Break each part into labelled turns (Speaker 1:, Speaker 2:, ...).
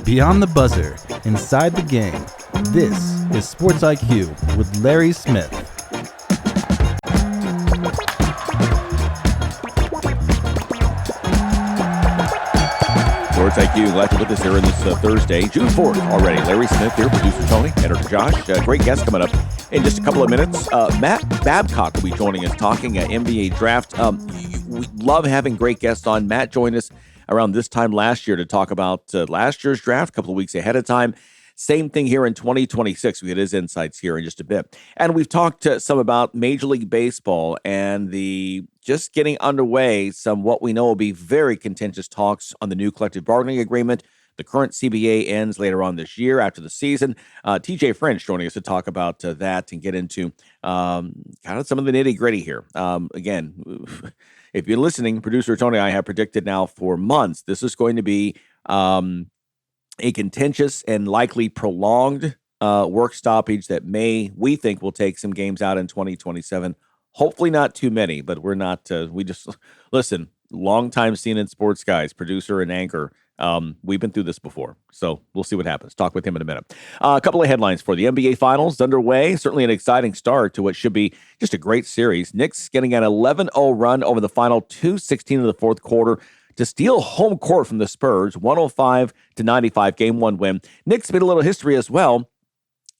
Speaker 1: Beyond the buzzer, inside the game, this is Sports IQ with Larry Smith.
Speaker 2: Sports IQ, glad you're with us here on this Thursday, June 4th already. Larry Smith here, producer Tony, editor Josh. Great guest coming up in just a couple of minutes. Matt Babcock will be joining us talking NBA draft. We love having great guests on. Matt joined us around this time last year to talk about last year's draft, a couple of weeks ahead of time. Same thing here in 2026. We get his insights here in just a bit. And we've talked some about Major League Baseball and the just getting underway, some what we know will be very contentious talks on the new collective bargaining agreement. The current CBA ends later on this year after the season. TJ French joining us to talk about that and get into kind of some of the nitty-gritty here. Again, if you're listening, producer Tony and I have predicted now for months, this is going to be a contentious and likely prolonged work stoppage that we think will take some games out in 2027. Hopefully not too many, but we're not, listen, long time seen in sports guys, producer and anchor. We've been through this before, so we'll see what happens. Talk with him in a minute. A couple of headlines for the NBA Finals underway. Certainly an exciting start to what should be just a great series. Knicks getting an 11-0 run over the final 2:16 of the fourth quarter to steal home court from the Spurs, 105-95 game one win. Knicks made a little history as well.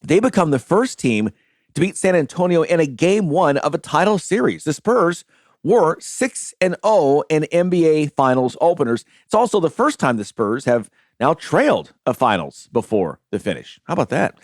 Speaker 2: They become the first team to beat San Antonio in a game one of a title series. The Spurs were 6-0 in NBA Finals openers. It's also the first time the Spurs have now trailed a finals before the finish. How about that?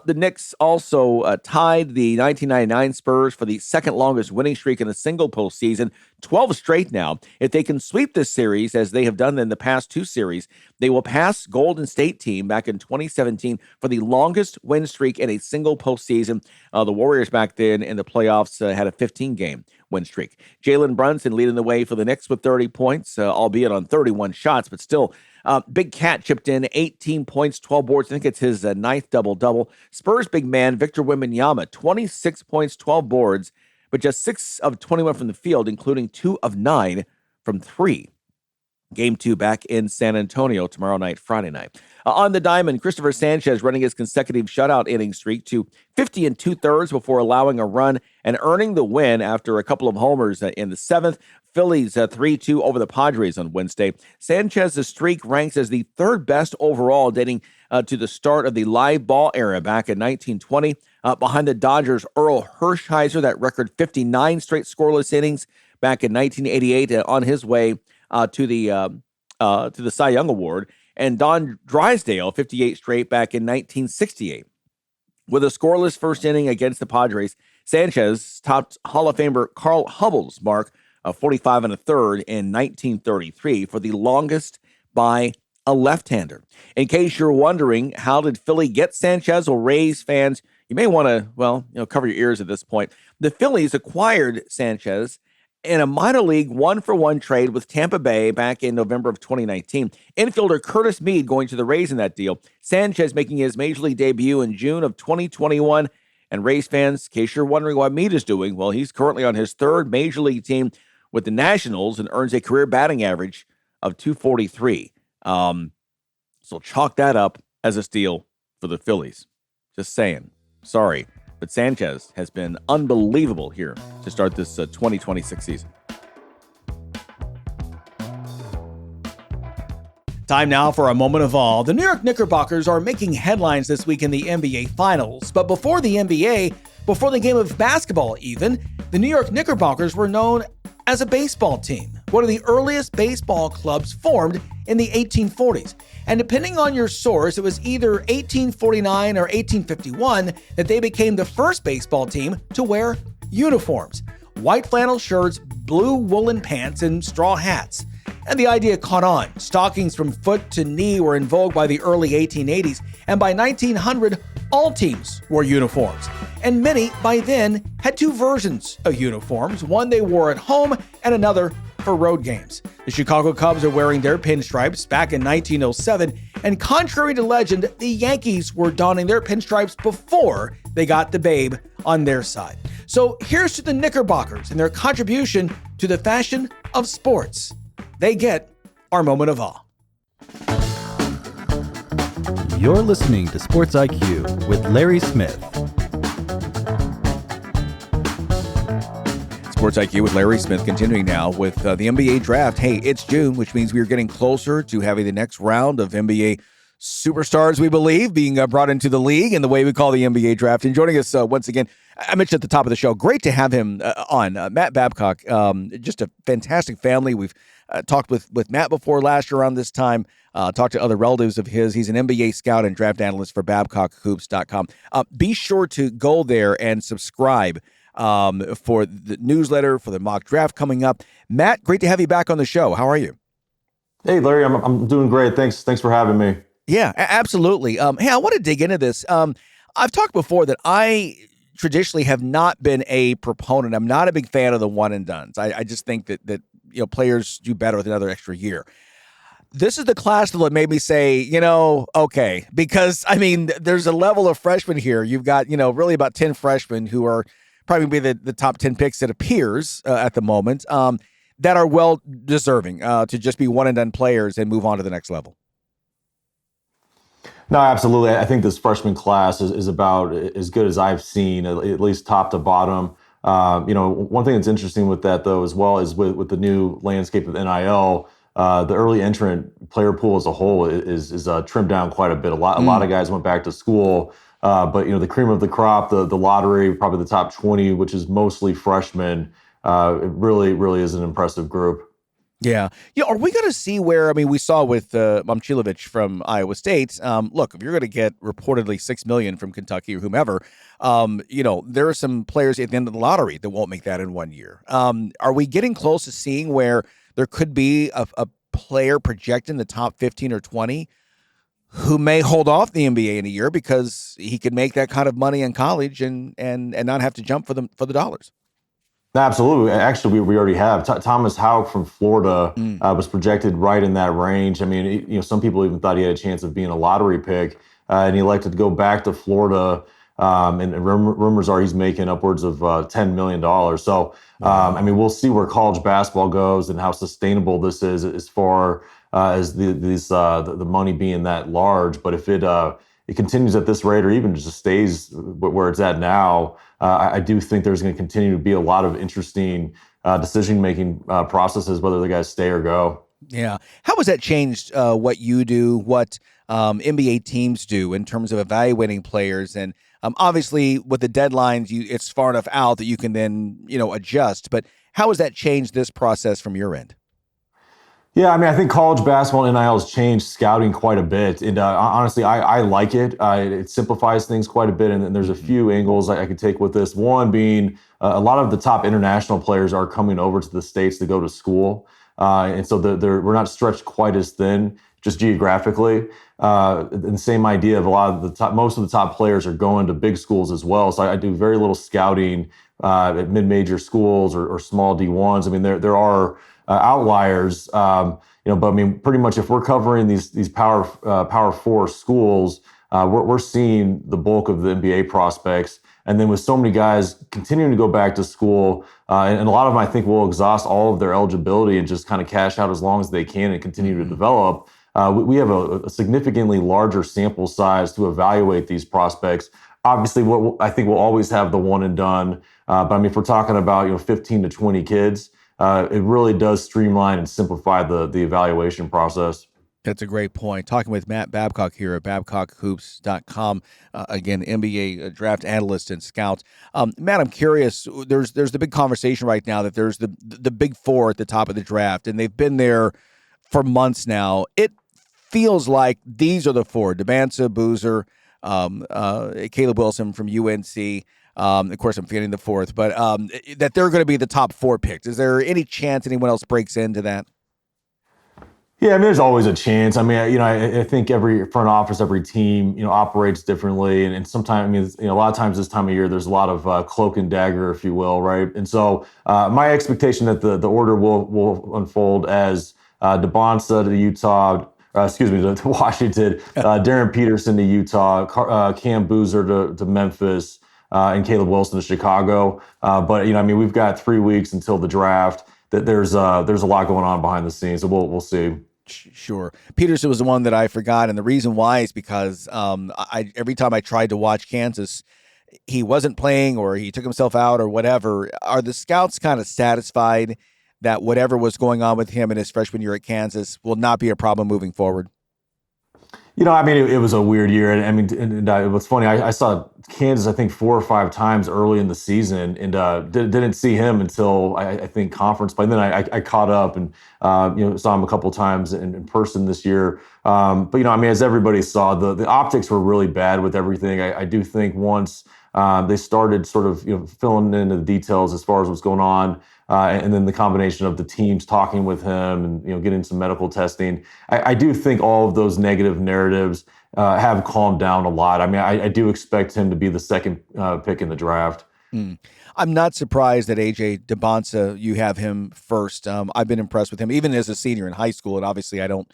Speaker 2: The Knicks also tied the 1999 Spurs for the second longest winning streak in a single postseason, 12 straight now. If they can sweep this series, as they have done in the past two series, they will pass Golden State team back in 2017 for the longest win streak in a single postseason. The Warriors back then in the playoffs had a 15-game win streak. Jalen Brunson leading the way for the Knicks with 30 points, albeit on 31 shots, but still. Big Cat chipped in 18 points, 12 boards. I think it's his ninth double-double. Spurs big man Victor Wembanyama, 26 points, 12 boards, but just 6 of 21 from the field, including 2 of 9 from 3. Game 2 back in San Antonio tomorrow night, Friday night. On the diamond, Christopher Sánchez running his consecutive shutout inning streak to 50 2/3 before allowing a run and earning the win after a couple of homers in the 7th. Phillies 3-2 over the Padres on Wednesday. Sanchez's streak ranks as the third best overall, dating to the start of the live ball era back in 1920. Behind the Dodgers' Earl Hershiser, that record 59 straight scoreless innings back in 1988, on his way to the Cy Young Award, and Don Drysdale, 58 straight back in 1968. With a scoreless first inning against the Padres, Sánchez topped Hall of Famer Carl Hubbell's mark of 45 1/3 in 1933 for the longest by a left-hander. In case you're wondering, how did Philly get Sánchez? Well, Rays fans, you may want to, cover your ears at this point. The Phillies acquired Sánchez in a minor league 1-for-1 trade with Tampa Bay back in November of 2019. Infielder Curtis Mead going to the Rays in that deal. Sánchez making his Major League debut in June of 2021. And Rays fans, in case you're wondering what Mead is doing, well, he's currently on his third Major League team with the Nationals and earns a career batting average of .243. So chalk that up as a steal for the Phillies. Just saying. Sorry. But Sánchez has been unbelievable here to start this 2026 season.
Speaker 3: Time now for a moment of awe. The New York Knickerbockers are making headlines this week in the NBA Finals. But before the NBA, before the game of basketball even, the New York Knickerbockers were known as a baseball team, one of the earliest baseball clubs formed in the 1840s. And depending on your source, it was either 1849 or 1851 that they became the first baseball team to wear uniforms: white flannel shirts, blue woolen pants, and straw hats. And the idea caught on. Stockings from foot to knee were in vogue by the early 1880s, and by 1900, all teams wore uniforms. And many, by then, had two versions of uniforms, one they wore at home and another for road games. The Chicago Cubs are wearing their pinstripes back in 1907, and contrary to legend, the Yankees were donning their pinstripes before they got the babe on their side. So here's to the Knickerbockers and their contribution to the fashion of sports. They get our moment of awe.
Speaker 1: You're listening to Sports IQ with Larry Smith.
Speaker 2: Sports IQ with Larry Smith continuing now with the NBA draft. Hey, it's June, which means we are getting closer to having the next round of NBA superstars, we believe, being brought into the league in the way we call the NBA draft. And joining us once again, I mentioned at the top of the show, great to have him on. Matt Babcock, just a fantastic family. We've talked with Matt before last year around this time, talked to other relatives of his. He's an NBA scout and draft analyst for BabcockHoops.com. Be sure to go there and subscribe for the newsletter, for the mock draft coming up. Matt, great to have you back on the show. How are you?
Speaker 4: Hey, Larry, I'm doing great. Thanks for having me.
Speaker 2: Yeah, absolutely. Hey, I want to dig into this. I've talked before that I traditionally have not been a proponent. I'm not a big fan of the one and dones. I just think that players do better with another extra year. This is the class that made me say, okay, because there's a level of freshmen here. You've got, really about 10 freshmen who are probably be the top 10 picks, it appears at the moment, that are well deserving to just be one and done players and move on to the next level.
Speaker 4: No, absolutely. I think this freshman class is about as good as I've seen, at least top to bottom. One thing that's interesting with that, though, as well, is with the new landscape of NIL, the early entrant player pool as a whole is trimmed down quite a bit. A lot of guys went back to school, but the cream of the crop, the lottery, probably the top 20, which is mostly freshmen, it really is an impressive group.
Speaker 2: Yeah. Are we going to see where, we saw with Momcilovic from Iowa State, look, if you're going to get reportedly $6 million from Kentucky or whomever, there are some players at the end of the lottery that won't make that in 1 year. Are we getting close to seeing where there could be a player projected in the top 15 or 20 who may hold off the NBA in a year because he could make that kind of money in college and not have to jump for the dollars?
Speaker 4: Absolutely. Actually, we already have. Thomas Houck from Florida was projected right in that range. Some people even thought he had a chance of being a lottery pick, and he elected to go back to Florida. And rumors are he's making upwards of $10 million. So, we'll see where college basketball goes and how sustainable this is as far as the money being that large. But if it continues at this rate or even just stays where it's at now, I do think there's going to continue to be a lot of interesting decision-making processes, whether the guys stay or go.
Speaker 2: Yeah. How has that changed what you do, what NBA teams do in terms of evaluating players? And obviously with the deadlines, it's far enough out that you can then, adjust. But how has that changed this process from your end?
Speaker 4: Yeah, I think college basketball and NIL has changed scouting quite a bit. And honestly, I like it. It simplifies things quite a bit. And there's a few angles I could take with this. One being a lot of the top international players are coming over to the States to go to school. And so we're not stretched quite as thin, just geographically. And the same idea of most of the top players are going to big schools as well. So I do very little scouting at mid-major schools or small D1s. There are outliers, but pretty much if we're covering these power four schools, we're seeing the bulk of the NBA prospects. And then with so many guys continuing to go back to school, and a lot of them I think will exhaust all of their eligibility and just kind of cash out as long as they can and continue to develop. We have a significantly larger sample size to evaluate these prospects. Obviously, I think we'll always have the one and done, but if we're talking about 15 to 20 kids. It really does streamline and simplify the evaluation process.
Speaker 2: That's a great point. Talking with Matt Babcock here at BabcockHoops.com, again, NBA draft analyst and scout. Matt, I'm curious, there's the big conversation right now that there's the big four at the top of the draft, and they've been there for months now. It feels like these are the four, Debanza, Boozer, Caleb Wilson from UNC. Of course, I'm forgetting the fourth, but that they're going to be the top four picks. Is there any chance anyone else breaks into that?
Speaker 4: Yeah, there's always a chance. I think every front office, every team, operates differently, and sometimes, a lot of times this time of year, there's a lot of cloak and dagger, if you will, right? And so, my expectation that the order will unfold as Debanza to Washington, Darren Peterson to Utah, Cam Boozer to Memphis. And Caleb Wilson to Chicago. But we've got 3 weeks until the draft. That there's a lot going on behind the scenes, so we'll see.
Speaker 2: Sure. Peterson was the one that I forgot, and the reason why is because every time I tried to watch Kansas, he wasn't playing or he took himself out or whatever. Are the scouts kind of satisfied that whatever was going on with him in his freshman year at Kansas will not be a problem moving forward?
Speaker 4: I mean, it was a weird year. And I mean, what's funny, I saw Kansas, I think 4 or 5 times early in the season and didn't see him until I think conference play. And then I caught up and, saw him a couple times in person this year. But, I mean, as everybody saw, the optics were really bad with everything. I do think once they started sort of, filling in the details as far as what's going on, and then the combination of the teams talking with him and, getting some medical testing, I do think all of those negative narratives have calmed down a lot. I mean, I do expect him to be the second pick in the draft.
Speaker 2: I'm not surprised that A.J. DeBonsa, you have him first. I've been impressed with him, even as a senior in high school, and obviously I don't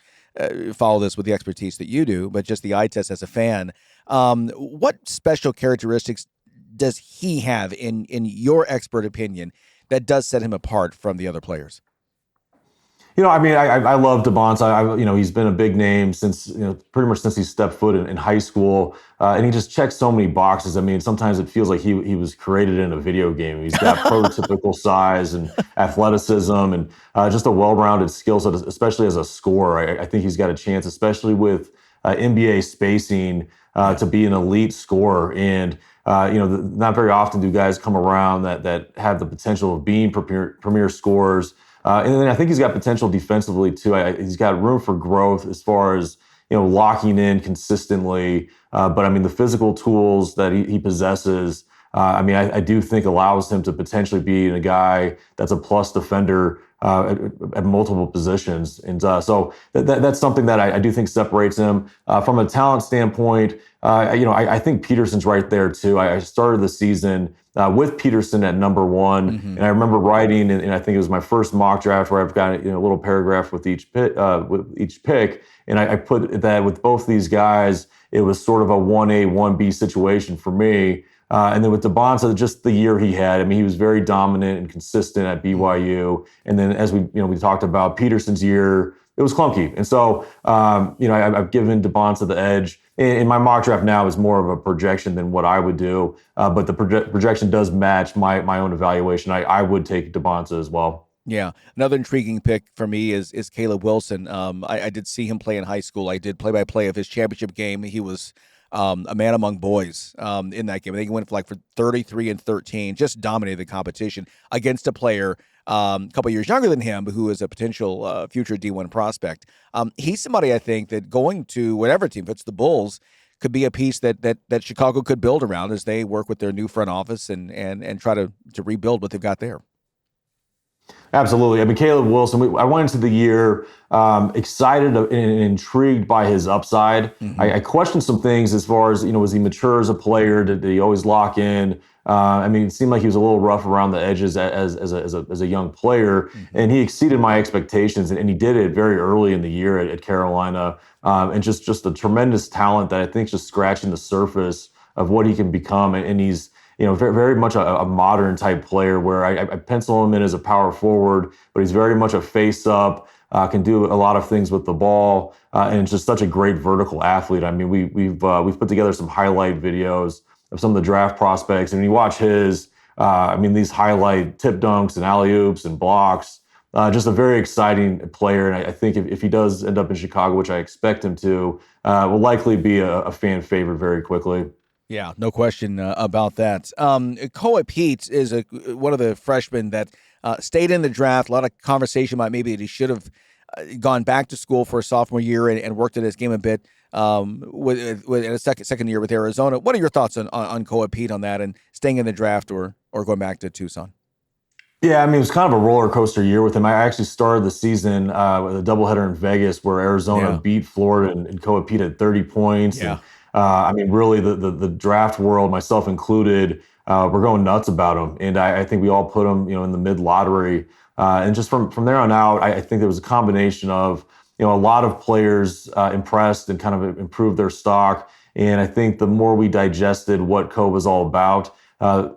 Speaker 2: follow this with the expertise that you do, but just the eye test as a fan. What special characteristics does he have, in your expert opinion, that does set him apart from the other players?
Speaker 4: I mean, I love DeBonsa. He's been a big name since, pretty much since he stepped foot in high school. And he just checks so many boxes. I mean, sometimes it feels like he was created in a video game. He's got prototypical size and athleticism and just a well-rounded skill set, especially as a scorer. I think he's got a chance, especially with NBA spacing, to be an elite scorer. And not very often do guys come around that have the potential of being premier scorers. And then I think he's got potential defensively too. He's got room for growth as far as, locking in consistently. But I mean, the physical tools that he possesses, I do think allows him to potentially be a guy that's a plus defender at multiple positions. And so that's something that I do think separates him. From a talent standpoint, I think Peterson's right there too. I started the season with Peterson at number 1. And I remember writing, and I think it was my first mock draft where I've got a little paragraph with each pick. And I put that with both these guys, it was sort of a 1A, 1B situation for me. And then with DeBonsa, just the year he had, I mean, he was very dominant and consistent at BYU. And then as we talked about Peterson's year, it was clunky. And so, I've given DeBonsa the edge. And my mock draft now is more of a projection than what I would do. But the projection does match my own evaluation. I would take DeBonsa as well.
Speaker 2: Yeah. Another intriguing pick for me is Caleb Wilson. I did see him play in high school. I did play-by-play of his championship game. He was a man among boys in that game. I think he went for 33 and 13, just dominated the competition against a player a couple years younger than him who is a potential future D1 prospect. He's somebody I think that going to whatever team, if it's the Bulls, could be a piece that Chicago could build around as they work with their new front office and try to rebuild what they've got there.
Speaker 4: Absolutely. I mean, Caleb Wilson, I went into the year excited and intrigued by his upside. I questioned some things as far as, was he mature as a player? Did he always lock in? It seemed like he was a little rough around the edges as a young player, and he exceeded my expectations, and he did it very early in the year at Carolina, and just a tremendous talent that I think is just scratching the surface of what he can become, and he's very, very much a modern type player where I pencil him in as a power forward, but he's very much a face up, can do a lot of things with the ball, and just such a great vertical athlete. I mean, we've put together some highlight videos of some of the draft prospects, and when you watch his, these highlight tip dunks and alley-oops and blocks, just a very exciting player. And I think if he does end up in Chicago, which I expect him to, will likely be a fan favorite very quickly.
Speaker 2: Yeah, no question about that. Koa Pete is one of the freshmen that stayed in the draft. A lot of conversation about maybe that he should have gone back to school for a sophomore year and worked at his game a bit with a second year with Arizona. What are your thoughts on Koa Pete on that and staying in the draft or going back to Tucson?
Speaker 4: Yeah, it was kind of a roller coaster year with him. I actually started the season with a doubleheader in Vegas where Arizona beat Florida and Koa Pete had 30 points.
Speaker 2: Yeah.
Speaker 4: And, really the draft world, myself included, we're going nuts about him. And I think we all put him, in the mid lottery. And just from there on out, I think there was a combination of, a lot of players impressed and kind of improved their stock. And I think the more we digested what Koa was all about,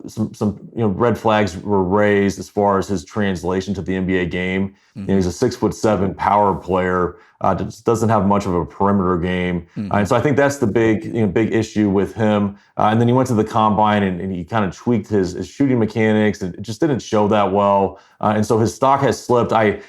Speaker 4: some red flags were raised as far as his translation to the NBA game. He's a 6'7" power player, just doesn't have much of a perimeter game, and so I think that's the big issue with him. And then he went to the combine and he kind of tweaked his shooting mechanics, and it just didn't show that well. And so his stock has slipped. I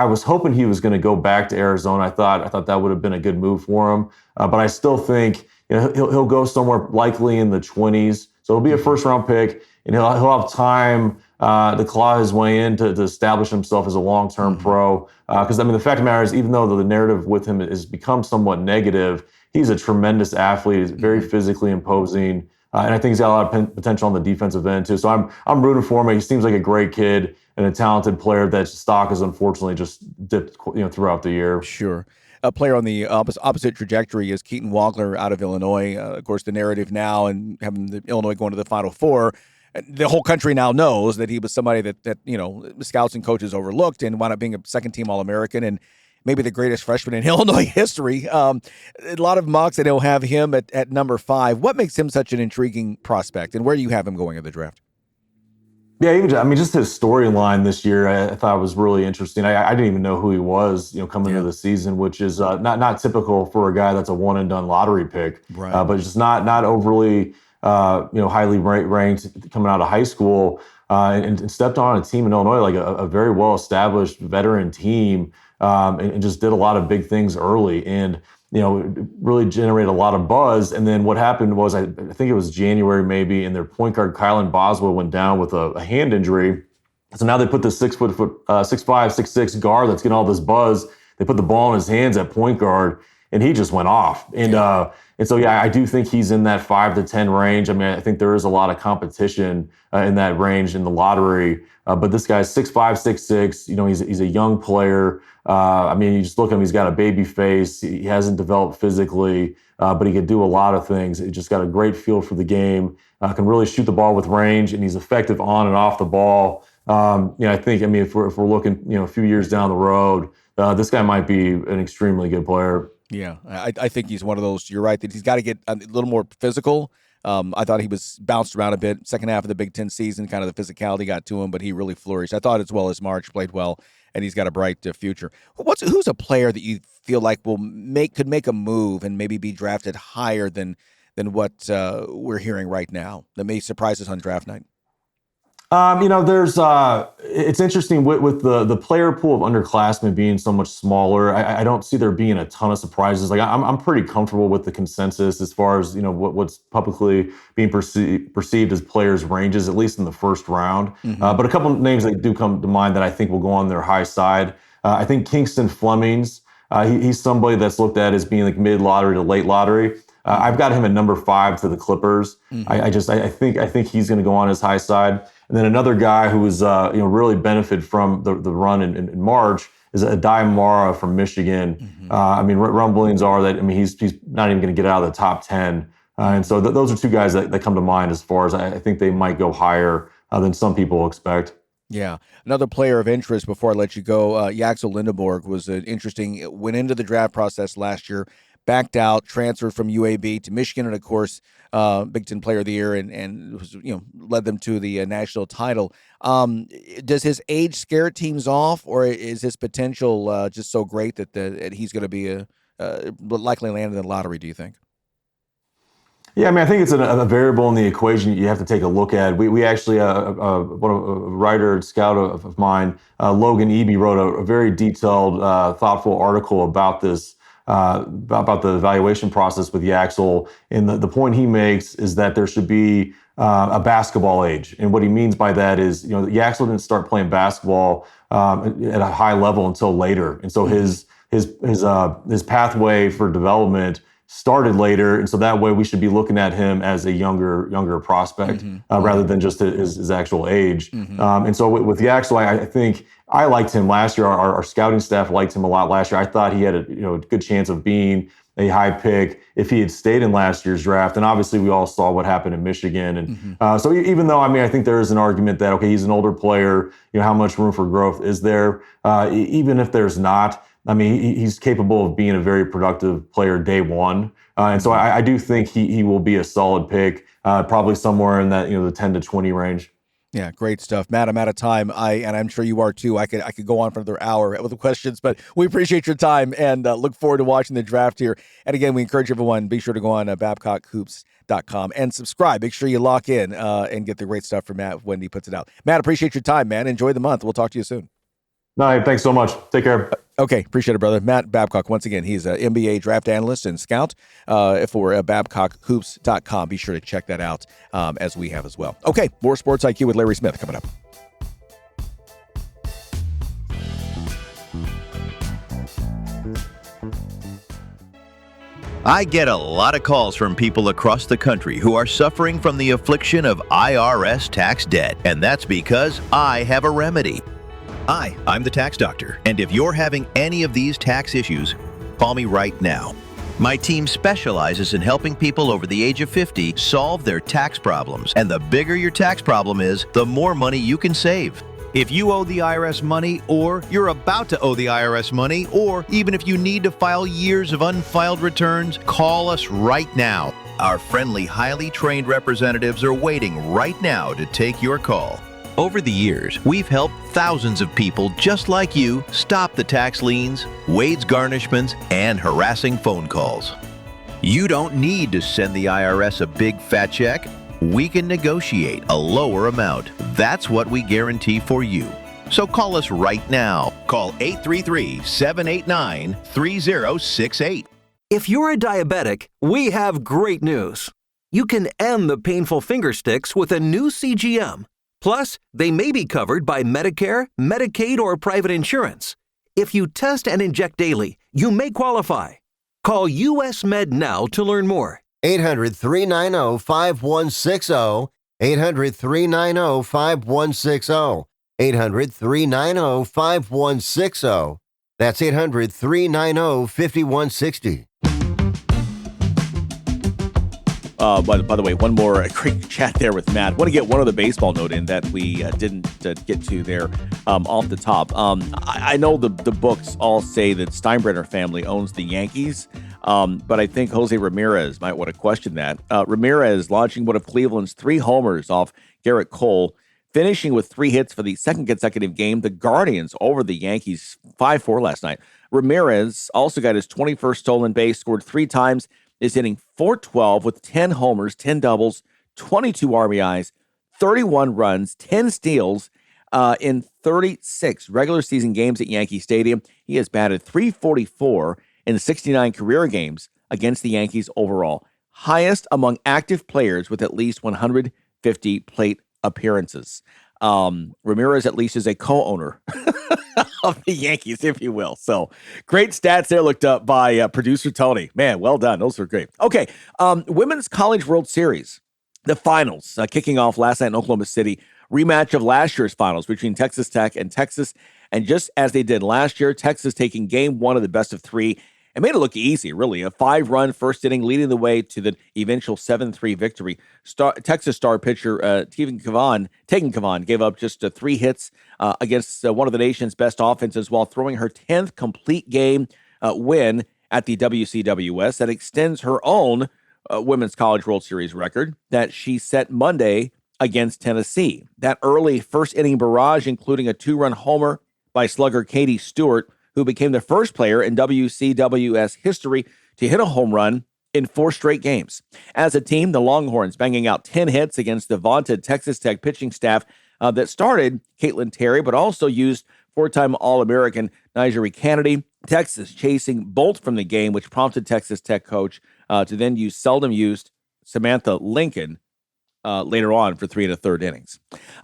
Speaker 4: was hoping he was going to go back to Arizona. I thought that would have been a good move for him, but I still think he'll go somewhere likely in the 20s. So it'll be a first-round pick, and he'll have time to claw his way in to establish himself as a long-term pro. Because, the fact of the matter is, even though the narrative with him has become somewhat negative, he's a tremendous athlete. He's very physically imposing, and I think he's got a lot of potential on the defensive end, too. So I'm rooting for him. He seems like a great kid and a talented player. That stock has unfortunately just dipped throughout the year.
Speaker 2: Sure. A player on the opposite trajectory is Keaton Wagler out of Illinois. Of course, the narrative now and having the Illinois going to the Final Four, the whole country now knows that he was somebody that scouts and coaches overlooked and wound up being a second-team All-American and maybe the greatest freshman in Illinois history. A lot of mocks that he'll have him at number 5. What makes him such an intriguing prospect, and where do you have him going in the draft?
Speaker 4: Yeah, just his storyline this year, I thought was really interesting. I didn't even know who he was, coming into the season, which is not typical for a guy that's a one and done lottery pick,
Speaker 2: right?
Speaker 4: But just not overly, highly ranked coming out of high school, and stepped on a team in Illinois, like a very well established veteran team, and just did a lot of big things early, and really generated a lot of buzz. And then what happened was, I think it was January maybe, and their point guard, Kylan Boswell, went down with a hand injury. So now they put the 6'5", 6'6" guard that's getting all this buzz. They put the ball in his hands at point guard, and he just went off. And so, I do think he's in that 5 to 10 range. I think there is a lot of competition in that range in the lottery. But this guy's 6'5", 6'6". He's a young player. You just look at him, he's got a baby face. He hasn't developed physically, but he could do a lot of things. He just got a great feel for the game, can really shoot the ball with range, and he's effective on and off the ball. I think, if we're looking, a few years down the road, this guy might be an extremely good player.
Speaker 2: Yeah, I think he's one of those. You're right that he's got to get a little more physical. I thought he was bounced around a bit. Second half of the Big Ten season, kind of the physicality got to him, but he really flourished. I thought as well as March played well, and he's got a bright future. Who's a player that you feel like could make a move and maybe be drafted higher than what we're hearing right now that may surprise us on draft night?
Speaker 4: There's it's interesting with the player pool of underclassmen being so much smaller. I don't see there being a ton of surprises. Like I'm pretty comfortable with the consensus as far as what's publicly being perceived as players' ranges, at least in the first round. But a couple of names that do come to mind that I think will go on their high side. I think Kingston Flemings. He's somebody that's looked at as being like mid lottery to late lottery. I've got him at number 5 to the Clippers. I think he's going to go on his high side. And then another guy who was really benefited from the run in March is Adai Mara from Michigan. Rumblings are that he's not even going to get out of the top 10. And so those are two guys that come to mind as far as I think they might go higher than some people expect.
Speaker 2: Yeah. Another player of interest before I let you go, Yaxel Lindeborg was interesting. Went into the draft process last year, backed out, transferred from UAB to Michigan, and of course, Big Ten Player of the Year, and was, led them to the national title. Does his age scare teams off, or is his potential just so great that he's going to be likely land in the lottery? Do you think?
Speaker 4: Yeah, I think it's a variable in the equation you have to take a look at. We actually, a writer and scout of mine, Logan Eby, wrote a very detailed, thoughtful article about this, about the evaluation process with Yaxel. And the point he makes is that there should be a basketball age. And what he means by that is, Yaxel didn't start playing basketball at a high level until later. And so his pathway for development started later, and so that way we should be looking at him as a younger prospect rather than just his actual age. And so with Yaxel, I think I liked him last year. Our scouting staff liked him a lot last year. I thought he had a good chance of being a high pick if he had stayed in last year's draft. And obviously we all saw what happened in Michigan. And so even though, I think there is an argument that, okay, he's an older player, how much room for growth is there? Even if there's not, I mean, he's capable of being a very productive player day one. And so I do think he will be a solid pick, probably somewhere in that, the 10 to 20 range.
Speaker 2: Yeah, great stuff, Matt. I'm out of time. And I'm sure you are too. I could go on for another hour with the questions, but we appreciate your time and look forward to watching the draft here. And again, we encourage everyone, be sure to go on BabcockHoops.com and subscribe. Make sure you lock in and get the great stuff from Matt when he puts it out. Matt, appreciate your time, man. Enjoy the month. We'll talk to you soon.
Speaker 4: No, hey, thanks so much. Take care.
Speaker 2: Okay, appreciate it, brother. Matt Babcock, once again, he's an NBA draft analyst and scout for BabcockHoops.com. Be sure to check that out as we have as well. Okay, more Sports IQ with Larry Smith coming up.
Speaker 5: I get a lot of calls from people across the country who are suffering from the affliction of IRS tax debt, and that's because I have a remedy. Hi, I'm the tax doctor, and if you're having any of these tax issues, call me right now. My team specializes in helping people over the age of 50 solve their tax problems, and the bigger your tax problem is, the more money you can save. If you owe the IRS money, or you're about to owe the IRS money, or even if you need to file years of unfiled returns, call us right now. Our friendly, highly trained representatives are waiting right now to take your call. Over the years, we've helped thousands of people just like you stop the tax liens, wage garnishments, and harassing phone calls. You don't need to send the IRS a big fat check. We can negotiate a lower amount. That's what we guarantee for you. So call us right now. Call 833-789-3068.
Speaker 6: If you're a diabetic, we have great news. You can end the painful finger sticks with a new CGM. Plus, they may be covered by Medicare, Medicaid, or private insurance. If you test and inject daily, you may qualify. Call US Med now to learn more.
Speaker 7: 800-390-5160. 800-390-5160. 800-390-5160. That's 800-390-5160.
Speaker 2: By the way, one more quick chat there with Matt. Want to get one other baseball note in that we didn't get to there off the top. I know the books all say that Steinbrenner family owns the Yankees, but I think Jose Ramírez might want to question that. Ramírez launching one of Cleveland's 3 homers off Garrett Cole, finishing with 3 hits for the second consecutive game. The Guardians over the Yankees 5-4 last night. Ramírez also got his 21st stolen base, scored 3 times, is hitting .412 with 10 homers, 10 doubles, 22 RBIs, 31 runs, 10 steals in 36 regular season games at Yankee Stadium. He has batted .344 in 69 career games against the Yankees overall, highest among active players with at least 150 plate appearances. Ramírez at least is a co-owner of the Yankees, if you will. So great stats there looked up by producer Tony. Man, well done. Those were great. Okay, Women's College World Series, the finals kicking off last night in Oklahoma City. Rematch of last year's finals between Texas Tech and Texas. And just as they did last year, Texas taking game 1 of the best of 3 and made it look easy, really. A 5-run first inning leading the way to the eventual 7-3 victory. Texas star pitcher Tegan Cavan gave up just 3 hits against one of the nation's best offenses while throwing her 10th complete game win at the WCWS. That extends her own Women's College World Series record that she set Monday against Tennessee. That early first inning barrage, including a 2-run homer by slugger Katie Stewart, who became the first player in WCWS history to hit a home run in 4 straight games. As a team, the Longhorns banging out 10 hits against the vaunted Texas Tech pitching staff that started Caitlin Terry, but also used 4-time All-American Nigeri Kennedy. Texas chasing bolt from the game, which prompted Texas Tech coach to then use seldom used Samantha Lincoln later on for 3 1/3 innings.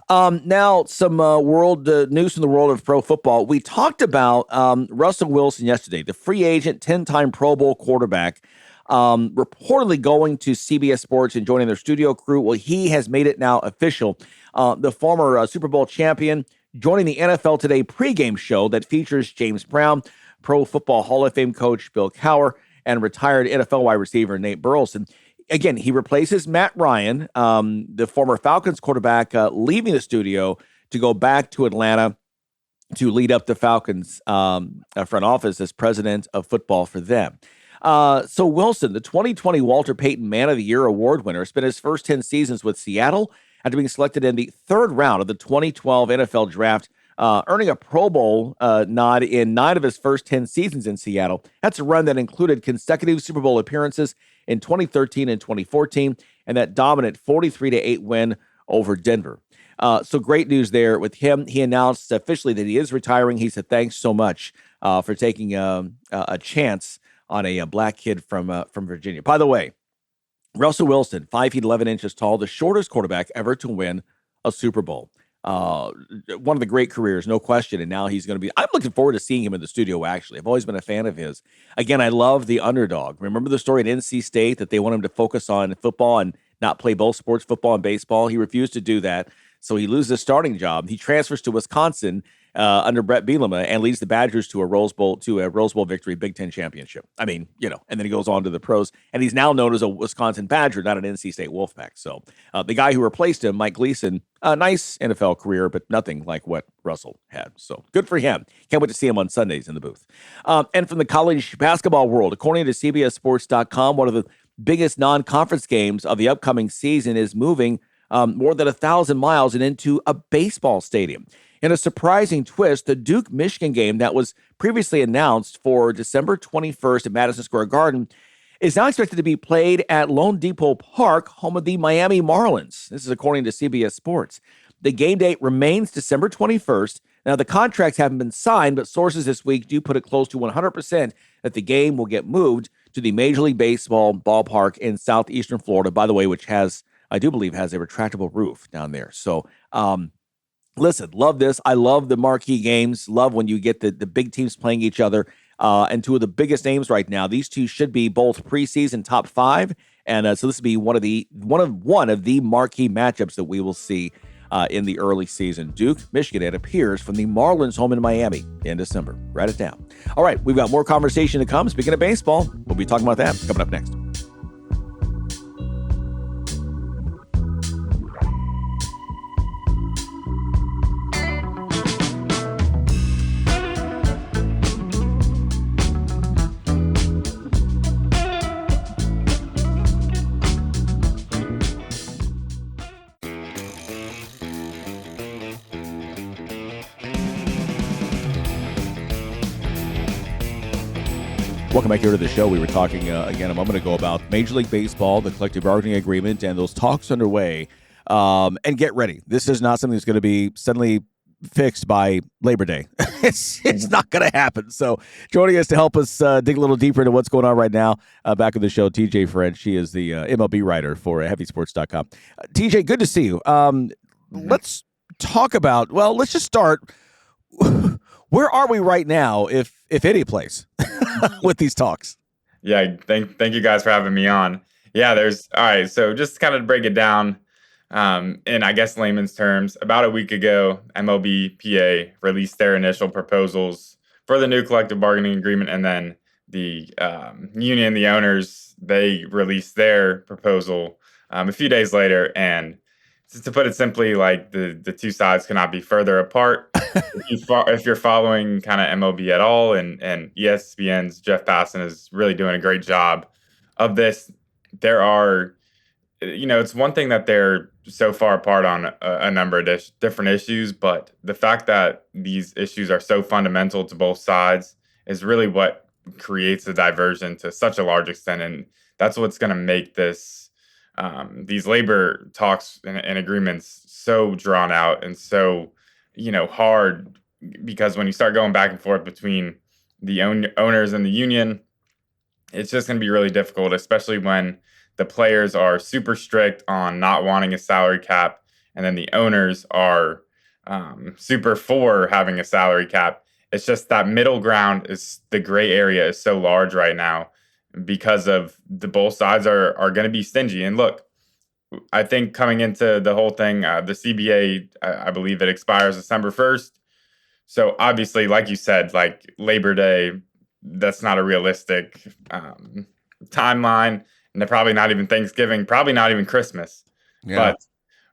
Speaker 2: Now, some world news from the world of pro football. We talked about Russell Wilson yesterday, the free agent, 10-time Pro Bowl quarterback, reportedly going to CBS Sports and joining their studio crew. Well, he has made it now official. The former Super Bowl champion joining the NFL Today pregame show that features James Brown, Pro Football Hall of Fame coach Bill Cowher, and retired NFL wide receiver Nate Burleson. Again, he replaces Matt Ryan, the former Falcons quarterback, leaving the studio to go back to Atlanta to lead up the Falcons front office as president of football for them. So Wilson, the 2020 Walter Payton Man of the Year award winner, spent his first 10 seasons with Seattle after being selected in the third round of the 2012 NFL Draft, earning a Pro Bowl nod in 9 of his first 10 seasons in Seattle. That's a run that included consecutive Super Bowl appearances in 2013 and 2014, and that dominant 43-8 win over Denver. So great news there with him. He announced officially that he is retiring. He said, thanks so much for taking a chance on a black kid from Virginia. By the way, Russell Wilson, 5 feet 11 inches tall, the shortest quarterback ever to win a Super Bowl. One of the great careers, no question. And now he's going to be, I'm looking forward to seeing him in the studio, actually. I've always been a fan of his. Again, I love the underdog. Remember the story at NC State that they want him to focus on football and not play both sports, football and baseball? He refused to do that. So he loses his starting job. He transfers to Wisconsin under Brett Bielema and leads the Badgers to a Rose Bowl victory, Big Ten championship. I mean, and then he goes on to the pros, and he's now known as a Wisconsin Badger, not an NC State Wolfpack. So the guy who replaced him, Mike Gleason, a nice NFL career, but nothing like what Russell had. So good for him. Can't wait to see him on Sundays in the booth. And from the college basketball world, according to CBSSports.com, one of the biggest non-conference games of the upcoming season is moving more than 1,000 miles and into a baseball stadium. In a surprising twist, the Duke-Michigan game that was previously announced for December 21st at Madison Square Garden is now expected to be played at Lone Depot Park, home of the Miami Marlins. This is according to CBS Sports. The game date remains December 21st. Now, the contracts haven't been signed, but sources this week do put it close to 100% that the game will get moved to the Major League Baseball ballpark in southeastern Florida, by the way, which I do believe has a retractable roof down there. So, listen, love this. I love the marquee games. Love when you get the big teams playing each other. And two of the biggest names right now. These two should be both preseason top 5. And so this will be one of the marquee matchups that we will see in the early season. Duke, Michigan, it appears, from the Marlins home in Miami in December. Write it down. All right, we've got more conversation to come. Speaking of baseball, we'll be talking about that coming up next. Welcome back here to the show. We were talking again a moment ago about Major League Baseball, the collective bargaining agreement, and those talks underway. And get ready. This is not something that's going to be suddenly fixed by Labor Day. It's not going to happen. So joining us to help us dig a little deeper into what's going on right now, back in the show, TJ French. She is the MLB writer for heavysports.com. TJ, good to see you. Let's talk about, let's just start. Where are we right now, if any place, with these talks?
Speaker 8: Yeah, thank you guys for having me on. Yeah, all right, so just kind of break it down in, I guess, layman's terms. About a week ago, MLB PA released their initial proposals for the new collective bargaining agreement, and then the union, the owners, they released their proposal a few days later. And to put it simply, like the two sides cannot be further apart. If you're following kind of MLB at all, and ESPN's Jeff Passan is really doing a great job of this. There are, it's one thing that they're so far apart on a number of different issues, but the fact that these issues are so fundamental to both sides is really what creates a diversion to such a large extent, and that's what's going to make these labor talks and agreements so drawn out and so hard, because when you start going back and forth between the owners and the union, it's just going to be really difficult, especially when the players are super strict on not wanting a salary cap, and then the owners are super for having a salary cap. It's just that middle ground, is the gray area is so large right now because of both sides are going to be stingy. And look, I think coming into the whole thing, the CBA, I believe it expires December 1st. So obviously, like you said, like Labor Day, that's not a realistic timeline. And they're probably not even Thanksgiving, probably not even Christmas. Yeah. But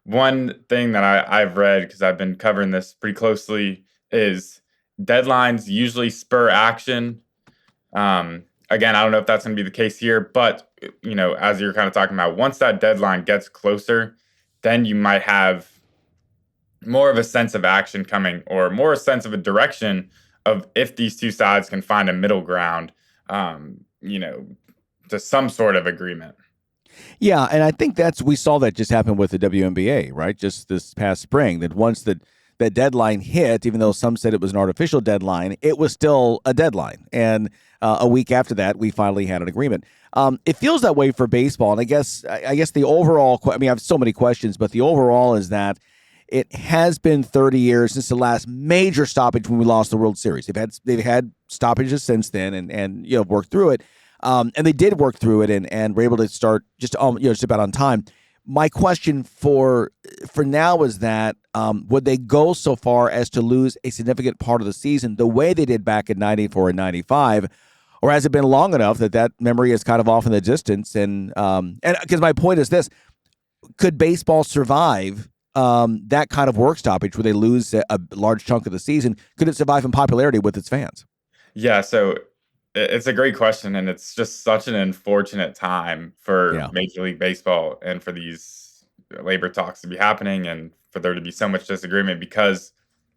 Speaker 8: one thing that I've read, because I've been covering this pretty closely, is deadlines usually spur action. Again, I don't know if that's going to be the case here, but as you're kind of talking about, once that deadline gets closer, then you might have more of a sense of action coming, or more a sense of a direction of if these two sides can find a middle ground, to some sort of agreement.
Speaker 2: Yeah, and I think we saw that just happen with the WNBA, right? Just this past spring, that once that deadline hit, even though some said it was an artificial deadline, it was still a deadline. And a week after that, we finally had an agreement. It feels that way for baseball, and I guess the overall. I have so many questions, but the overall is that it has been 30 years since the last major stoppage when we lost the World Series. They've had stoppages since then, and worked through it. And they did work through it and were able to start just about on time. My question for now is that would they go so far as to lose a significant part of the season the way they did back in 94 and 95, or has it been long enough that memory is kind of off in the distance? And because my point is this: could baseball survive that kind of work stoppage where they lose a large chunk of the season? Could it survive in popularity with its fans?
Speaker 8: Yeah, so it's a great question, and it's just such an unfortunate time for Major League Baseball and for these labor talks to be happening and for there to be so much disagreement, because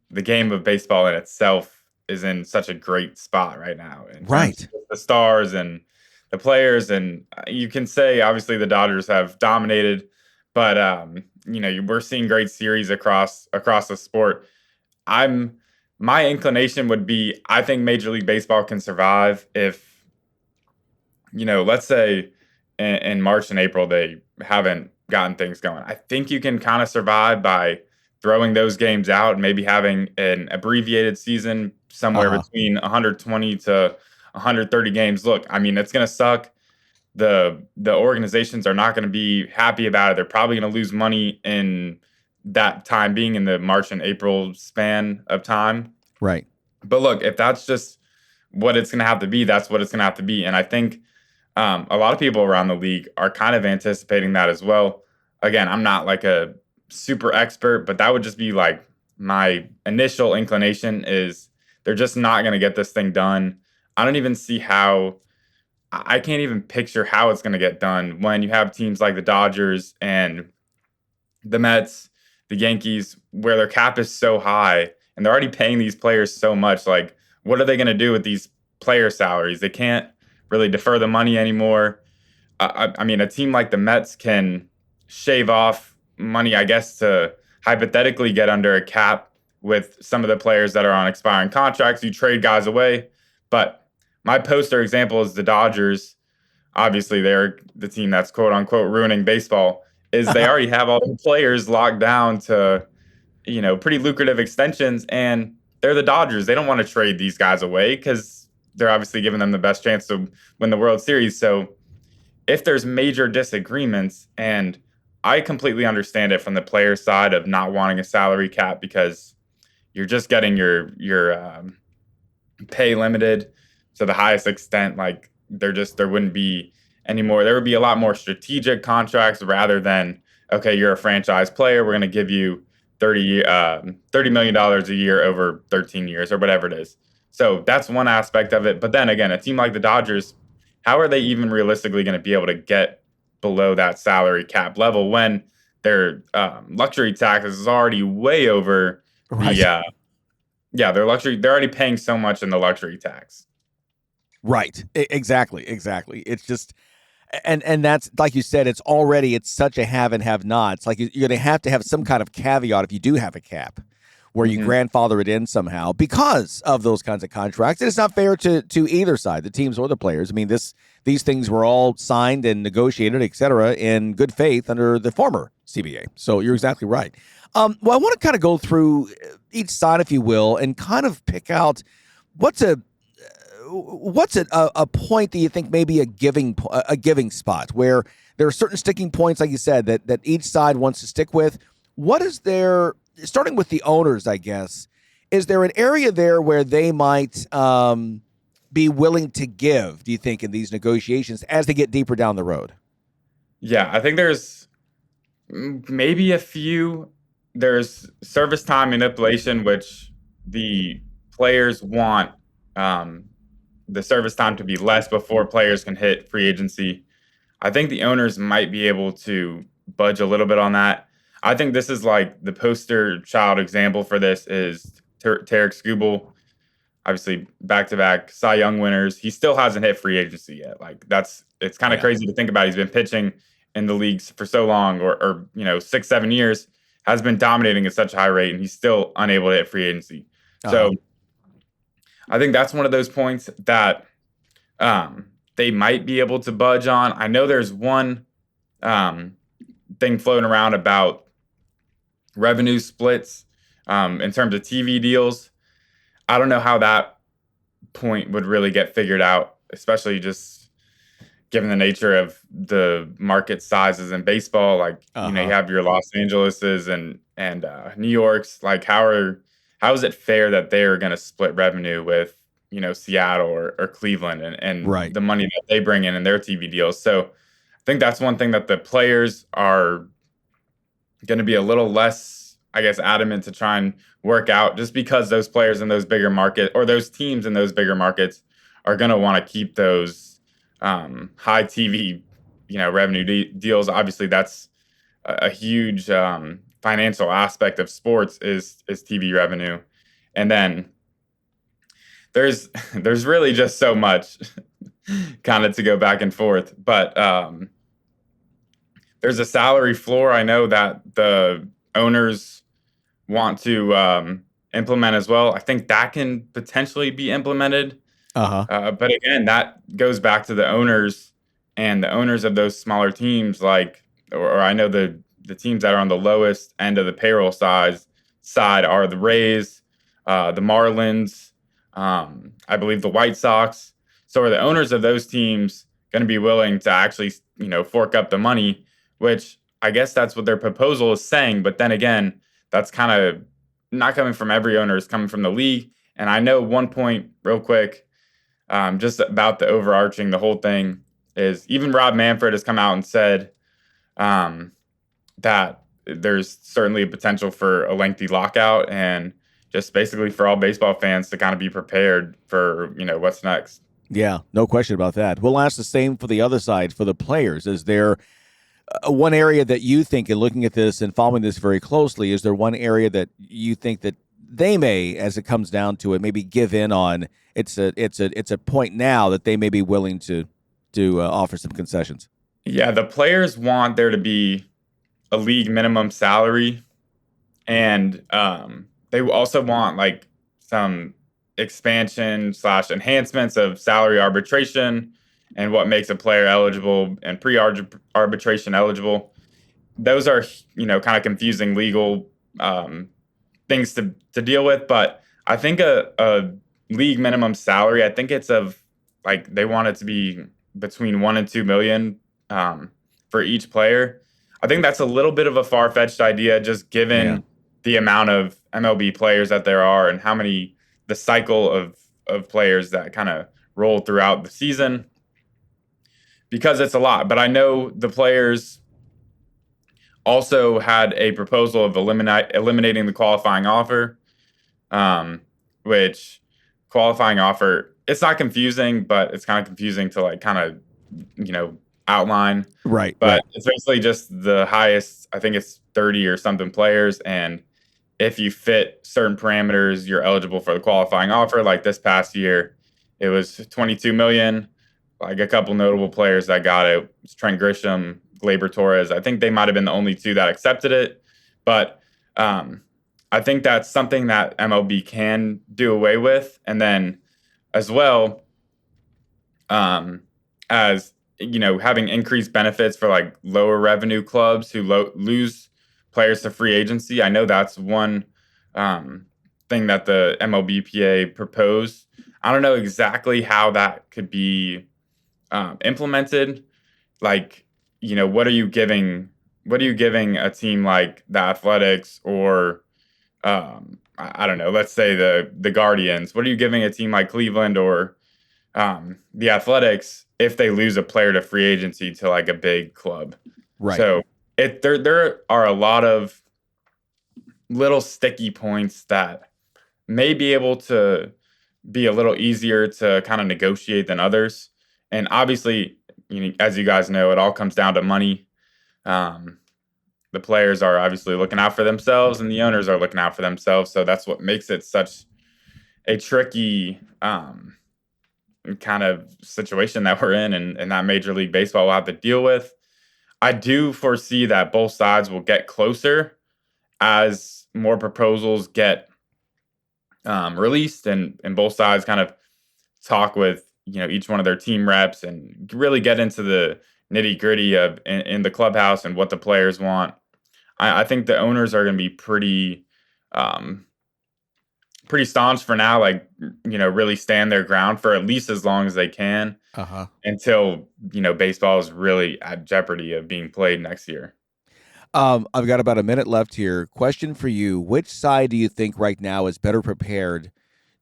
Speaker 8: the game of baseball in itself is in such a great spot right now.
Speaker 2: Right.
Speaker 8: The stars and the players, and you can say obviously the Dodgers have dominated, but we're seeing great series across the sport. My inclination would be, I think Major League Baseball can survive if, let's say in March and April, they haven't gotten things going. I think you can kind of survive by throwing those games out and maybe having an abbreviated season somewhere between 120 to 130 games. Look, it's going to suck. The organizations are not going to be happy about it. They're probably going to lose money in that time being, in the March and April span of time.
Speaker 2: Right.
Speaker 8: But look, if that's just what it's going to have to be, that's what it's going to have to be. And I think a lot of people around the league are kind of anticipating that as well. Again, I'm not like a super expert, but that would just be like my initial inclination is they're just not going to get this thing done. I don't even see how. I can't even picture how it's going to get done when you have teams like the Dodgers and the Mets, the Yankees, where their cap is so high and they're already paying these players so much. Like, what are they going to do with these player salaries? They can't really defer the money anymore. A team like the Mets can shave off money, I guess, to hypothetically get under a cap with some of the players that are on expiring contracts. You trade guys away. But my poster example is the Dodgers. Obviously, they're the team that's quote unquote ruining baseball. Is they already have all the players locked down to, pretty lucrative extensions, and they're the Dodgers. They don't want to trade these guys away because they're obviously giving them the best chance to win the World Series. So if there's major disagreements, and I completely understand it from the player side of not wanting a salary cap because you're just getting your pay limited to the highest extent. Like there wouldn't be any more. There would be a lot more strategic contracts rather than, okay, you're a franchise player, we're going to give you $30 million a year over 13 years or whatever it is. So that's one aspect of it. But then again, a team like the Dodgers, how are they even realistically going to be able to get below that salary cap level when their luxury tax is already way over their luxury. They're already paying so much in the luxury tax.
Speaker 2: Right. Exactly. It's just, and that's, like you said, it's such a have and have not. It's like you're going to have some kind of caveat if you do have a cap where you grandfather it in somehow because of those kinds of contracts. And it's not fair to either side, the teams or the players. These things were all signed and negotiated, et cetera, in good faith under the former CBA. So you're exactly right. Well, I want to kind of go through each side, if you will, and kind of pick out what's a point that you think may be a giving spot where there are certain sticking points, like you said, that each side wants to stick with. What is there, starting with the owners, I guess, is there an area there where they might be willing to give, do you think, in these negotiations as they get deeper down the road?
Speaker 8: Yeah, I think there's maybe a few. There's service time manipulation, which the players want the service time to be less before players can hit free agency. I think the owners might be able to budge a little bit on that. I think this is like the poster child example for this is Tarek Skubal. Obviously, back-to-back Cy Young winners. He still hasn't hit free agency yet. Like it's kind of crazy to think about. He's been pitching in the leagues for so long, or 6-7 years, has been dominating at such a high rate, and he's still unable to hit free agency. So I think that's one of those points that they might be able to budge on. I know there's one thing floating around about revenue splits in terms of TV deals. I don't know how that point would really get figured out, especially just given the nature of the market sizes in baseball. Like, you have your Los Angeleses and New York's. Like, how is it fair that they're going to split revenue with, Seattle or Cleveland and the money that they bring in their TV deals? So I think that's one thing that the players are going to be a little less, I guess, adamant to try and work out, just because those players in those bigger markets, or those teams in those bigger markets, are going to want to keep those high TV, revenue deals. Obviously, that's a huge financial aspect of sports is TV revenue. And then there's really just so much kind of to go back and forth. But there's a salary floor I know that the owners want to implement as well. I think that can potentially be implemented. But again, that goes back to the owners, and the owners of those smaller teams, or I know the teams that are on the lowest end of the payroll side are the Rays, the Marlins, I believe the White Sox. So are the owners of those teams going to be willing to actually, fork up the money, which I guess that's what their proposal is saying. But then again, that's kind of not coming from every owner, it's coming from the league. And I know one point real quick, just about the overarching, the whole thing is even Rob Manfred has come out and said that there's certainly a potential for a lengthy lockout, and just basically for all baseball fans to kind of be prepared for, what's next.
Speaker 2: Yeah, no question about that. We'll ask the same for the other side, for the players. Is there one area that you think, in looking at this and following this very closely, is there one area that you think that they may, as it comes down to it, maybe give in on? It's a point now that they may be willing to offer some concessions.
Speaker 8: Yeah, the players want there to be a league minimum salary, and they also want some expansion / enhancements of salary arbitration and what makes a player eligible and pre-arbitration eligible. Those are, kind of confusing legal things to deal with. But I think a league minimum salary, I think it's they want it to be between $1 and $2 million for each player. I think that's a little bit of a far-fetched idea, just given the amount of MLB players that there are and the cycle of players that kind of roll throughout the season, because it's a lot. But I know the players also had a proposal of eliminating the qualifying offer, which qualifying offer, it's not confusing, but it's kind of confusing to outline.
Speaker 2: Right.
Speaker 8: But it's basically just the highest, I think it's 30 or something players. And if you fit certain parameters, you're eligible for the qualifying offer. Like this past year, it was 22 million. A couple notable players that got it. It was Trent Grisham, Gleyber Torres. I think they might have been the only two that accepted it. But I think that's something that MLB can do away with. And then as well as, having increased benefits for lower revenue clubs who lose players to free agency. I know that's one thing that the MLBPA proposed. I don't know exactly how that could be implemented. What are you giving a team like the Athletics or I don't know, let's say the Guardians? What are you giving a team like Cleveland or the Athletics if they lose a player to free agency to a big club?
Speaker 2: Right.
Speaker 8: So there are a lot of little sticky points that may be able to be a little easier to kind of negotiate than others. And obviously, as you guys know, it all comes down to money. The players are obviously looking out for themselves, and the owners are looking out for themselves. So that's what makes it such a tricky kind of situation that we're in, and that Major League Baseball will have to deal with. I do foresee that both sides will get closer as more proposals get released, and both sides kind of talk with each one of their team reps and really get into the nitty gritty of in the clubhouse and what the players want. I think the owners are going to be pretty staunch for now, really stand their ground for at least as long as they can until, baseball is really at jeopardy of being played next year.
Speaker 9: I've got about a minute left here. Question for you. Which side do you think right now is better prepared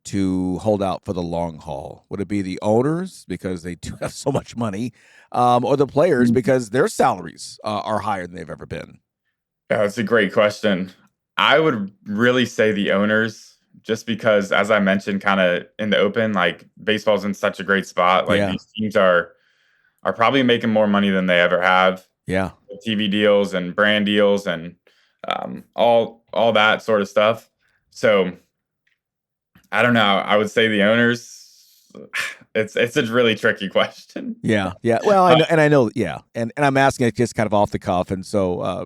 Speaker 9: to hold out for the long haul? Would it be the owners because they do have so much money, or the players because their salaries are higher than they've ever been?
Speaker 8: Yeah, that's a great question. I would really say the owners, just because, as I mentioned kind of in the open, baseball's in such a great spot. These teams are probably making more money than they ever have.
Speaker 9: Yeah.
Speaker 8: TV deals and brand deals and all that sort of stuff. So I don't know. I would say the owners. It's a really tricky question.
Speaker 9: Yeah. Well, I know. Yeah, and I'm asking it just kind of off the cuff, and so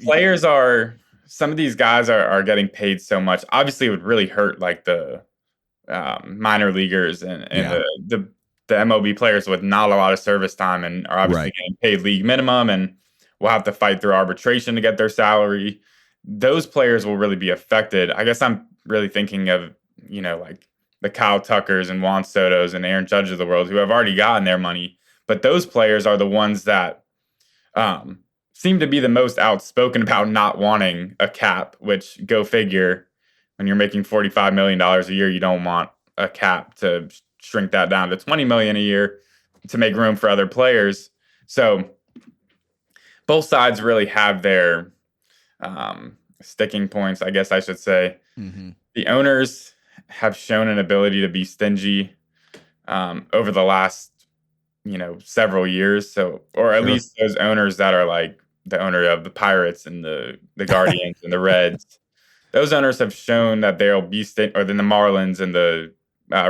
Speaker 8: players are. Some of these guys are getting paid so much. Obviously, it would really hurt the minor leaguers and the MLB players with not a lot of service time and are obviously getting paid league minimum and will have to fight through arbitration to get their salary. Those players will really be affected. I guess I'm really thinking of the Kyle Tuckers and Juan Sotos and Aaron Judge of the world who have already gotten their money. But those players are the ones that seem to be the most outspoken about not wanting a cap, which, go figure, when you're making $45 million a year, you don't want a cap to shrink that down to $20 million a year to make room for other players. So both sides really have their sticking points, I guess I should say. Mm-hmm. The owners have shown an ability to be stingy over the last, several years. So, or at least those owners that are the owner of the Pirates and the Guardians and the Reds, those owners have shown that they'll be or then the Marlins and the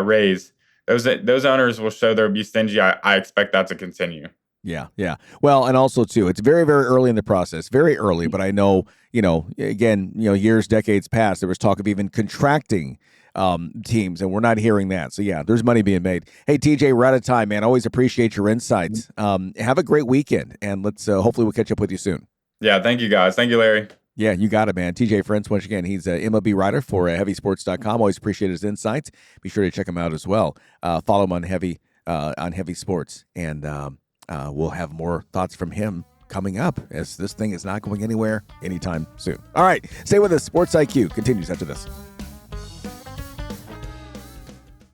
Speaker 8: Rays. Those owners will show they'll be stingy. I expect that to continue.
Speaker 9: Yeah. Well, and also too, it's very, very early in the process, very early. But I know, again, years, decades past, there was talk of even contracting teams, and we're not hearing that. So yeah, there's money being made. Hey, TJ, we're out of time, man. Always appreciate your insights. Have a great weekend, and let's hopefully we'll catch up with you soon.
Speaker 8: Yeah, thank you guys. Thank you, Larry.
Speaker 9: Yeah, you got it, man. TJ Friends, once again, he's an MLB writer for heavysports.com. Always appreciate his insights. Be sure to check him out as well. Follow him on Heavy Sports, and we'll have more thoughts from him coming up, as this thing is not going anywhere anytime soon. All right, stay with us. Sports IQ continues after this.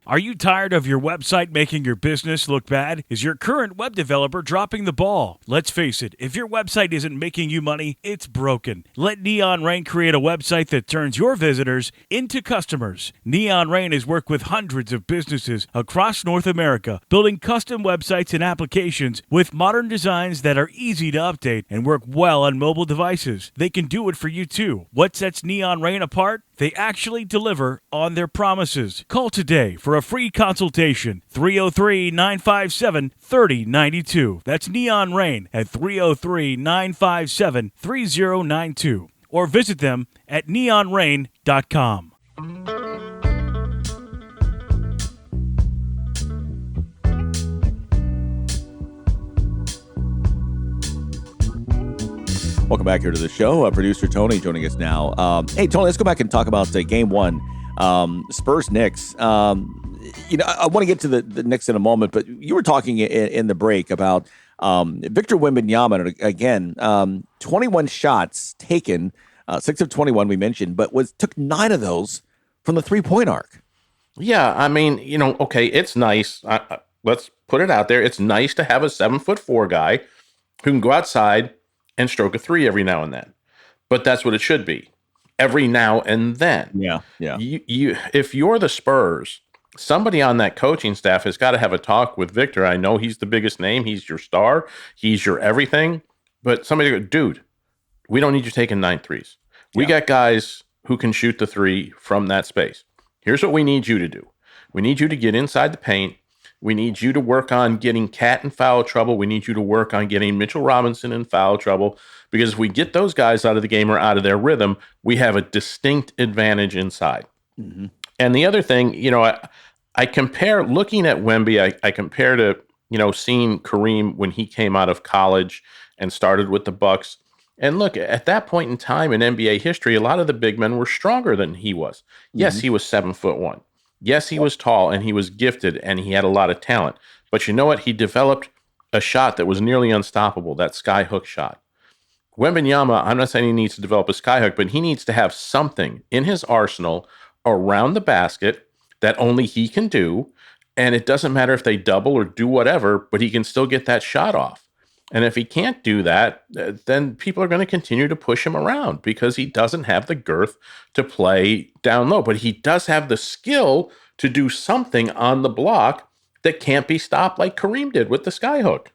Speaker 10: Are you tired of your website making your business look bad? Is your current web developer dropping the ball? Let's face it, if your website isn't making you money, it's broken. Let Neon Rain create a website that turns your visitors into customers. Neon Rain has worked with hundreds of businesses across North America, building custom websites and applications with modern designs that are easy to update and work well on mobile devices. They can do it for you too. What sets Neon Rain apart? They actually deliver on their promises. Call today for a free consultation. 303-957-3092. That's Neon Rain at 303-957-3092. Or visit them at neonrain.com.
Speaker 2: Welcome back here to the show. Producer Tony joining us now. Hey, Tony, let's go back and talk about Game 1. Spurs Knicks. I want to get to the Knicks in a moment, but you were talking in the break about Victor Wembanyama. Again, 21 shots taken, 6 of 21 we mentioned, but took 9 of those from the three-point arc.
Speaker 11: Yeah, I mean, okay, it's nice. Let's put it out there. It's nice to have a 7'4" guy who can go outside and stroke a three every now and then. But that's what it should be. every now and then.
Speaker 2: Yeah.
Speaker 11: You if you're the Spurs, somebody on that coaching staff has got to have a talk with Victor. I know he's the biggest name. He's your star. He's your everything. But somebody go, dude, we don't need you taking 9 threes. We got guys who can shoot the three from that space. Here's what we need you to do. We need you to get inside the paint. We need you to work on getting Cat in foul trouble. We need you to work on getting Mitchell Robinson in foul trouble. Because if we get those guys out of the game or out of their rhythm, we have a distinct advantage inside.
Speaker 2: Mm-hmm.
Speaker 11: And the other thing, I compare, looking at Wemby, I compare to, seeing Kareem when he came out of college and started with the Bucks. And look, at that point in time in NBA history, a lot of the big men were stronger than he was. Yes, he was 7'1". Yes, he was tall and he was gifted and he had a lot of talent. But you know what? He developed a shot that was nearly unstoppable, that skyhook shot. Wembanyama, I'm not saying he needs to develop a skyhook, but he needs to have something in his arsenal around the basket that only he can do. And it doesn't matter if they double or do whatever, but he can still get that shot off. And if he can't do that, then people are going to continue to push him around because he doesn't have the girth to play down low. But he does have the skill to do something on the block that can't be stopped like Kareem did with the skyhook.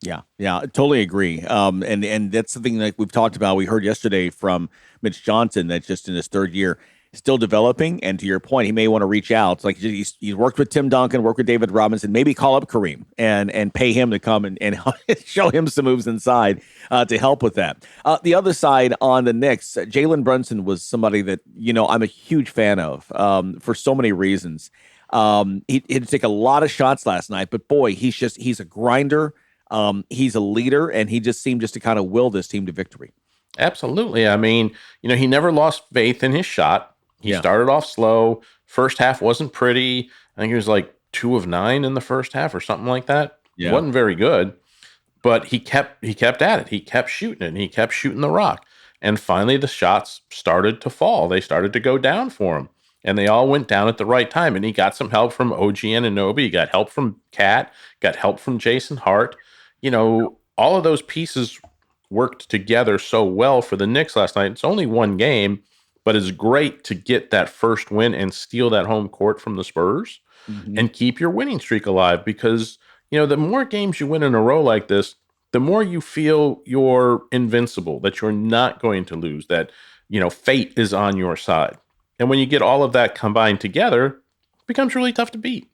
Speaker 2: Yeah, I totally agree. And that's something that we've talked about. We heard yesterday from Mitch Johnson that just in his third year, still developing. And to your point, he may want to reach out. Like he's worked with Tim Duncan, worked with David Robinson, maybe call up Kareem and pay him to come and show him some moves inside to help with that. The other side on the Knicks, Jalen Brunson was somebody that, I'm a huge fan of for so many reasons. He had to take a lot of shots last night, but boy, he's a grinder. He's a leader, and he just seemed to kind of will this team to victory.
Speaker 11: Absolutely. I mean, he never lost faith in his shot. He started off slow. First half wasn't pretty. I think he was like 2 of 9 in the first half or something like that.
Speaker 2: Yeah.
Speaker 11: Wasn't very good, but he kept at it. He kept shooting it, and he kept shooting the rock. And finally, the shots started to fall. They started to go down for him, and they all went down at the right time. And he got some help from OG Anunoby. He got help from Cat. Got help from Jason Hart. All of those pieces worked together so well for the Knicks last night. It's only one game, but it's great to get that first win and steal that home court from the Spurs and keep your winning streak alive because, the more games you win in a row like this, the more you feel you're invincible, that you're not going to lose, that, fate is on your side. And when you get all of that combined together, it becomes really tough to beat.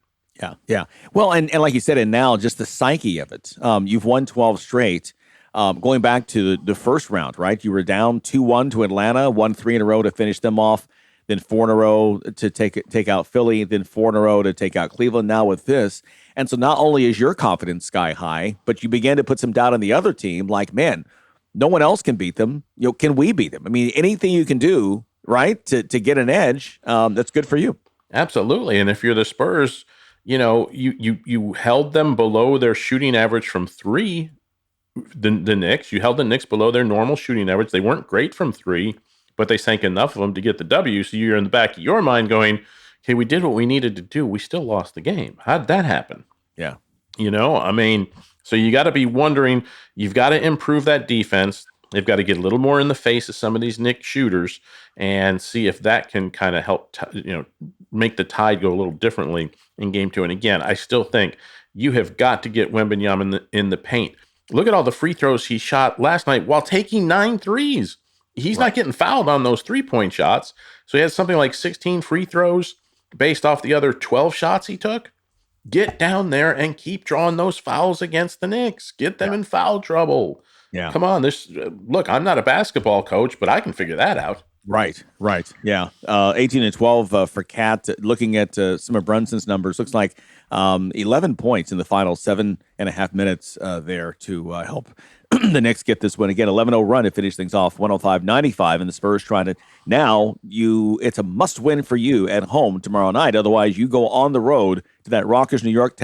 Speaker 2: Yeah. Well, and like you said, and now just the psyche of it. You've won 12 straight. Going back to the first round, right? You were down 2-1 to Atlanta, won 3 in a row to finish them off, then 4 in a row to take out Philly, then 4 in a row to take out Cleveland. Now with this, and so not only is your confidence sky high, but you began to put some doubt on the other team. Like, man, no one else can beat them. Can we beat them? I mean, anything you can do, right, to get an edge, that's good for you.
Speaker 11: Absolutely, and if you're the Spurs, you held them below their shooting average from 3. The Knicks, you held the Knicks below their normal shooting average. They weren't great from 3, but they sank enough of them to get the W. So you're in the back of your mind going, okay, we did what we needed to do. We still lost the game. How did that happen?
Speaker 2: Yeah.
Speaker 11: So you got to be wondering, you've got to improve that defense. They've got to get a little more in the face of some of these Knicks shooters and see if that can kind of help, make the tide go a little differently in game 2. And again, I still think you have got to get Wembanyama in the paint. Look at all the free throws he shot last night while taking 9 threes. He's not getting fouled on those 3-point shots. So he had something like 16 free throws based off the other 12 shots he took. Get down there and keep drawing those fouls against the Knicks. Get them in foul trouble.
Speaker 2: Yeah.
Speaker 11: Come on. Look, I'm not a basketball coach, but I can figure that out.
Speaker 2: Right. Yeah. 18 and 12 for Cat. Looking at some of Brunson's numbers, looks like 11 points in the final 7.5 minutes there to help the Knicks get this win. Again, 11-0 run to finish things off, 105-95, and the Spurs trying to it's a must win for you at home tomorrow night. Otherwise, you go on the road to that raucous New York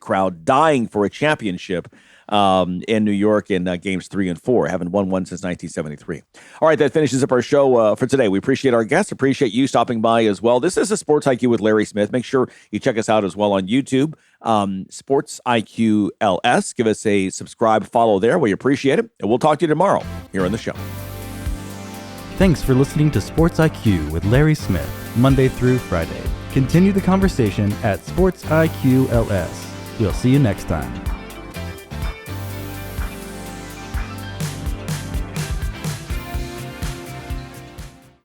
Speaker 2: crowd dying for a championship in New York in games 3 and 4, having won one since 1973. All right, that finishes up our show for today. We appreciate our guests, appreciate you stopping by as well. This is a Sports IQ with Larry Smith. Make sure you check us out as well on YouTube, Sports IQ LS. Give us a subscribe, follow there. We appreciate it, and we'll talk to you tomorrow here on the show.
Speaker 1: Thanks for listening to Sports IQ with Larry Smith, Monday through Friday. Continue the conversation at Sports IQ LS. We'll see you next time.